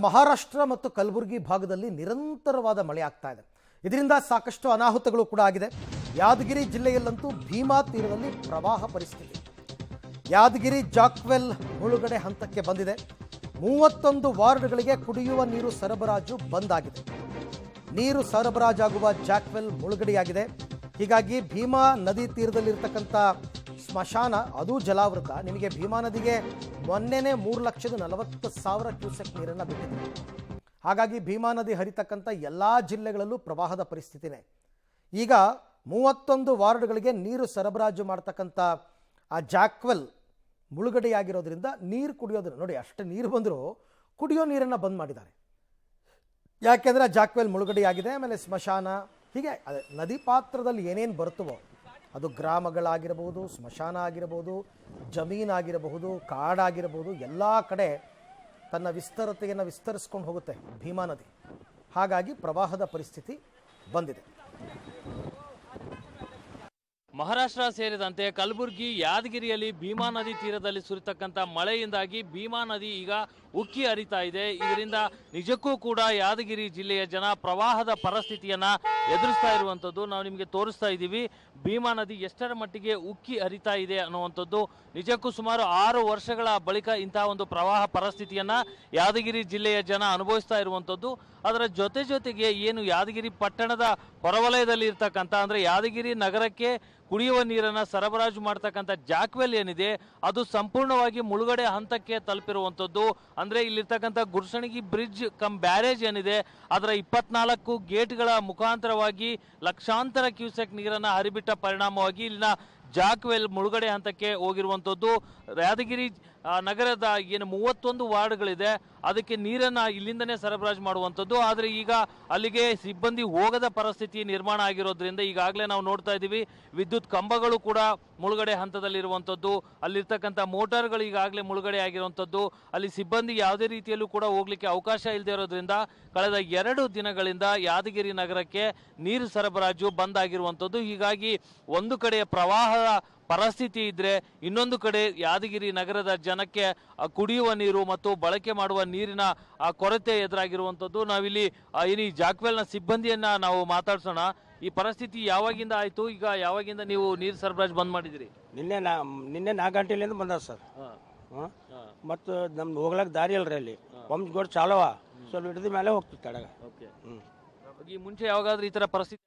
ಮಹಾರಾಷ್ಟ್ರ ಮತ್ತು ಕಲಬುರಗಿ ಭಾಗದಲ್ಲಿ ನಿರಂತರವಾದ ಮಳೆ ಆಗ್ತಾ ಇದೆ. ಇದರಿಂದ ಸಾಕಷ್ಟು ಅನಾಹುತಗಳು ಕೂಡ ಆಗಿದೆ. ಯಾದಗಿರಿ ಜಿಲ್ಲೆಯಲ್ಲಂತೂ ಭೀಮಾ ತೀರದಲ್ಲಿ ಪ್ರವಾಹ ಪರಿಸ್ಥಿತಿ. ಯಾದಗಿರಿ ಜಾಕ್ವೆಲ್ ಮುಳುಗಡೆ ಹಂತಕ್ಕೆ ಬಂದಿದೆ. 31 ವಾರ್ಡ್ಗಳಿಗೆ ಕುಡಿಯುವ ನೀರು ಸರಬರಾಜು ಬಂದ್ ಆಗಿದೆ. ನೀರು ಸರಬರಾಜಾಗುವ ಜಾಕ್ವೆಲ್ ಮುಳುಗಡೆಯಾಗಿದೆ. ಹೀಗಾಗಿ ಭೀಮಾ ನದಿ ತೀರದಲ್ಲಿರ್ತಕ್ಕಂಥ ಸ್ಮಶಾನ ಅದು ಜಲಾವೃತ. ನಿಮಗೆ ಭೀಮಾ ನದಿಗೆ ಮೊನ್ನೆನೇ 3,40,000 ಕ್ಯೂಸೆಕ್ ನೀರನ್ನು ಬಿಟ್ಟಿದೆ. ಹಾಗಾಗಿ ಭೀಮಾ ನದಿ ಹರಿತಕ್ಕಂಥ ಎಲ್ಲ ಜಿಲ್ಲೆಗಳಲ್ಲೂ ಪ್ರವಾಹದ ಪರಿಸ್ಥಿತಿನೇ. ಈಗ 31 ವಾರ್ಡ್ಗಳಿಗೆ ನೀರು ಸರಬರಾಜು ಮಾಡ್ತಕ್ಕಂಥ ಆ ಜಾಕ್ವೆಲ್ ಮುಳುಗಡೆಯಾಗಿರೋದ್ರಿಂದ ನೀರು ಕುಡಿಯೋದನ್ನು ನೋಡಿ, ಅಷ್ಟೇ ನೀರು ಬಂದರೂ ಕುಡಿಯೋ ನೀರನ್ನು ಬಂದ್ ಮಾಡಿದ್ದಾರೆ. ಯಾಕೆಂದರೆ ಜಾಕ್ವೆಲ್ ಮುಳುಗಡೆಯಾಗಿದೆ. ಆಮೇಲೆ ಸ್ಮಶಾನ, ಹೀಗೆ ಅದೇ ನದಿ ಪಾತ್ರದಲ್ಲಿ ಏನೇನು ಬರ್ತವೋ ಅದು ಗ್ರಾಮಗಳಾಗಿರಬಹುದು, ಸ್ಮಶಾನ ಆಗಿರಬಹುದು, ಜಮೀನಾಗಿರಬಹುದು, ಕಾಡಾಗಿರಬಹುದು, ಎಲ್ಲ ಕಡೆ ತನ್ನ ವಿಸ್ತರತೆಯನ್ನು ವಿಸ್ತರಿಸ್ಕೊಂಡು ಹೋಗುತ್ತೆ ಭೀಮಾ ನದಿ. ಹಾಗಾಗಿ ಪ್ರವಾಹದ ಪರಿಸ್ಥಿತಿ ಬಂದಿದೆ. ಮಹಾರಾಷ್ಟ್ರ ಸೇರಿದಂತೆ ಕಲಬುರಗಿ, ಯಾದಗಿರಿಯಲ್ಲಿ ಭೀಮಾ ನದಿ ತೀರದಲ್ಲಿ ಸುರಿತಕ್ಕಂಥ ಮಳೆಯಿಂದಾಗಿ ಭೀಮಾ ನದಿ ಈಗ ಉಕ್ಕಿ ಹರಿತಾ ಇದೆ. ಇದರಿಂದ ನಿಜಕ್ಕೂ ಕೂಡ ಯಾದಗಿರಿ ಜಿಲ್ಲೆಯ ಜನ ಪ್ರವಾಹದ ಪರಿಸ್ಥಿತಿಯನ್ನ ಎದುರಿಸ್ತಾ ಇರುವಂಥದ್ದು ನಾವು ನಿಮಗೆ ತೋರಿಸ್ತಾ ಇದ್ದೀವಿ. ಭೀಮಾ ನದಿ ಎಷ್ಟರ ಮಟ್ಟಿಗೆ ಉಕ್ಕಿ ಹರಿತಾ ಇದೆ ಅನ್ನುವಂಥದ್ದು ನಿಜಕ್ಕೂ ಸುಮಾರು 6 ವರ್ಷಗಳ ಬಳಿಕ ಇಂತಹ ಒಂದು ಪ್ರವಾಹ ಪರಿಸ್ಥಿತಿಯನ್ನ ಯಾದಗಿರಿ ಜಿಲ್ಲೆಯ ಜನ ಅನುಭವಿಸ್ತಾ ಇರುವಂಥದ್ದು. ಅದರ ಜೊತೆಗೆ ಏನು ಯಾದಗಿರಿ ಪಟ್ಟಣದ ಹೊರವಲಯದಲ್ಲಿ ಇರ್ತಕ್ಕಂಥ ಅಂದ್ರೆ ಯಾದಗಿರಿ ನಗರಕ್ಕೆ ಕುಡಿಯುವ ನೀರನ್ನು ಸರಬರಾಜು ಮಾಡ್ತಕ್ಕಂಥ ಜಾಕ್ವೆಲ್ ಏನಿದೆ ಅದು ಸಂಪೂರ್ಣವಾಗಿ ಮುಳುಗಡೆ ಹಂತಕ್ಕೆ ತಲುಪಿರುವಂಥದ್ದು. ಅಂದ್ರೆ ಇಲ್ಲಿರ್ತಕ್ಕಂಥ ಗುರ್ಸಣಗಿ ಬ್ರಿಡ್ಜ್ ಕಮ್ ಬ್ಯಾರೇಜ್ ಏನಿದೆ ಅದರ 24 ಗೇಟ್ಗಳ ಮುಖಾಂತರವಾಗಿ ಲಕ್ಷಾಂತರ ಕ್ಯೂಸೆಕ್ ನೀರನ್ನು ಹರಿಬಿಟ್ಟ ಪರಿಣಾಮವಾಗಿ ಇಲ್ಲಿನ ಜಾಕ್ವೆಲ್ ಮುಳುಗಡೆ ಹಂತಕ್ಕೆ ಹೋಗಿರುವಂಥದ್ದು. ಯಾದಗಿರಿ ನಗರದ ಏನು 31 ವಾರ್ಡ್ಗಳಿದೆ ಅದಕ್ಕೆ ನೀರನ್ನು ಇಲ್ಲಿಂದನೇ ಸರಬರಾಜು ಮಾಡುವಂಥದ್ದು. ಆದರೆ ಈಗ ಅಲ್ಲಿಗೆ ಸಿಬ್ಬಂದಿ ಹೋಗದ ಪರಿಸ್ಥಿತಿ ನಿರ್ಮಾಣ ಆಗಿರೋದ್ರಿಂದ ಈಗಾಗಲೇ ನಾವು ನೋಡ್ತಾ ಇದ್ದೀವಿ ವಿದ್ಯುತ್ ಕಂಬಗಳು ಕೂಡ ಮುಳುಗಡೆ ಹಂತದಲ್ಲಿರುವಂಥದ್ದು, ಅಲ್ಲಿರ್ತಕ್ಕಂಥ ಮೋಟಾರ್ಗಳು ಈಗಾಗಲೇ ಮುಳುಗಡೆ ಆಗಿರುವಂಥದ್ದು, ಅಲ್ಲಿ ಸಿಬ್ಬಂದಿ ಯಾವುದೇ ರೀತಿಯಲ್ಲೂ ಕೂಡ ಹೋಗ್ಲಿಕ್ಕೆ ಅವಕಾಶ ಇಲ್ಲದೆ ಇರೋದ್ರಿಂದ ಕಳೆದ 2 ದಿನಗಳಿಂದ ಯಾದಗಿರಿ ನಗರಕ್ಕೆ ನೀರು ಸರಬರಾಜು ಬಂದ್ ಆಗಿರುವಂಥದ್ದು. ಹೀಗಾಗಿ ಒಂದು ಕಡೆ ಪ್ರವಾಹದ ಪರಿಸ್ಥಿತಿ ಇದ್ರೆ ಇನ್ನೊಂದು ಕಡೆ ಯಾದಗಿರಿ ನಗರದ ಜನಕ್ಕೆ ಕುಡಿಯುವ ನೀರು ಮತ್ತು ಬಳಕೆ ಮಾಡುವ ನೀರಿನ ಕೊರತೆ ಎದುರಾಗಿರುವಂಥದ್ದು. ನಾವಿಲ್ಲಿ ಈ ಜಾಕ್ವೆಲ್ನ ಸಿಬ್ಬಂದಿಯನ್ನ ನಾವು ಮಾತಾಡ್ಸೋಣ. ಈ ಪರಿಸ್ಥಿತಿ ಯಾವಾಗಿಂದ ಆಯ್ತು? ಈಗ ಯಾವಾಗಿಂದ ನೀವು ನೀರು ಸರಬರಾಜು ಬಂದ್ ಮಾಡಿದಿರಿ? ನಿನ್ನೆ 4 ಗಂಟೆಲಿಂದ ಬಂದ ಸರ್. ಮತ್ತು ನಮ್ದು ಹೋಗ್ಲಕ್ ದಾರಿ ಅಲ್ರಿ, ಅಲ್ಲಿ ಪಂಪ್ ಗೋಡ್ ಚಾಲವ ಸ್ವಲ್ಪ ಹಿಡಿದ ಮೇಲೆ ಹೋಗ್ತಿತ್ತು ತಡಗ. ಈ ಮುಂಚೆ ಯಾವಾಗಾದ್ರೂ ಈ ತರ ಪರಿಸ್ಥಿತಿ